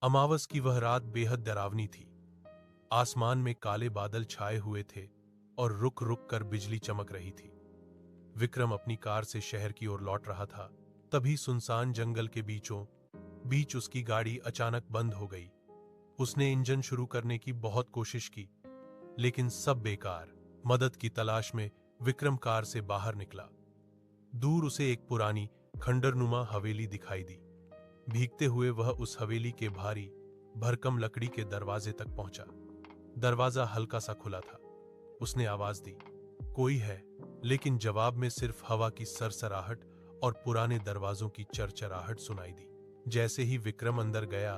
अमावस की वह रात बेहद डरावनी थी। आसमान में काले बादल छाए हुए थे और रुक रुक कर बिजली चमक रही थी। विक्रम अपनी कार से शहर की ओर लौट रहा था, तभी सुनसान जंगल के बीचों बीच उसकी गाड़ी अचानक बंद हो गई। उसने इंजन शुरू करने की बहुत कोशिश की, लेकिन सब बेकार। मदद की तलाश में विक्रम कार से बाहर निकला। दूर उसे एक पुरानी खंडरनुमा हवेली दिखाई दी। भीगते हुए वह उस हवेली के भारी भरकम लकड़ी के दरवाजे तक पहुंचा। दरवाजा हल्का सा खुला था। उसने आवाज दी, कोई है? लेकिन जवाब में सिर्फ हवा की सरसराहट और पुराने दरवाजों की चरचराहट सुनाई दी। जैसे ही विक्रम अंदर गया,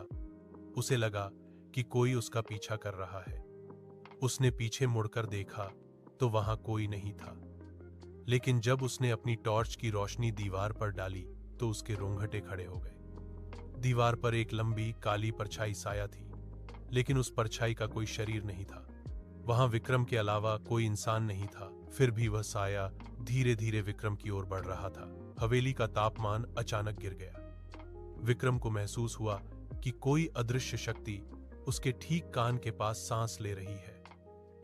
उसे लगा कि कोई उसका पीछा कर रहा है। उसने पीछे मुड़कर देखा तो वहां कोई नहीं था, लेकिन जब उसने अपनी टॉर्च की रोशनी दीवार पर डाली तो उसके रोंगटे खड़े हो गए। दीवार पर एक लंबी काली परछाई साया थी, लेकिन उस परछाई का कोई शरीर नहीं था। वहां विक्रम के अलावा कोई इंसान नहीं था। फिर भी वह साया धीरे धीरे विक्रम की ओर बढ़ रहा था। हवेली का तापमान अचानक गिर गया। विक्रम को महसूस हुआ कि कोई अदृश्य शक्ति उसके ठीक कान के पास सांस ले रही है।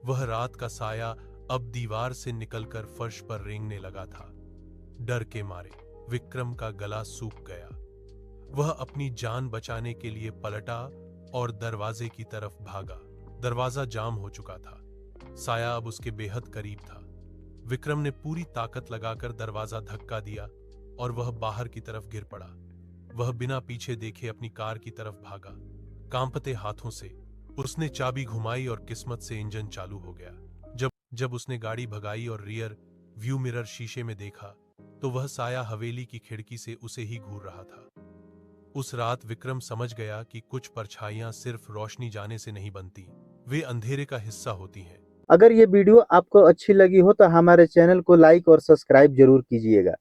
वह रात का साया अब दीवार से निकलकर फर्श पर रेंगने लगा था। डर के मारे विक्रम का गला सूख गया। वह अपनी जान बचाने के लिए पलटा और दरवाजे की तरफ भागा। दरवाजा जाम हो चुका था। साया अब उसके बेहद करीब था। विक्रम ने पूरी ताकत लगाकर दरवाजा धक्का दिया और वह बाहर की तरफ गिर पड़ा। वह बिना पीछे देखे अपनी कार की तरफ भागा। कांपते हाथों से उसने चाबी घुमाई और किस्मत से इंजन चालू हो गया। जब उसने गाड़ी भगाई और रियर व्यू मिरर शीशे में देखा, तो वह साया हवेली की खिड़की से उसे ही घूर रहा था। उस रात विक्रम समझ गया कि कुछ परछाइयां सिर्फ रोशनी जाने से नहीं बनती, वे अंधेरे का हिस्सा होती हैं। अगर ये वीडियो आपको अच्छी लगी हो तो हमारे चैनल को लाइक और सब्सक्राइब जरूर कीजिएगा।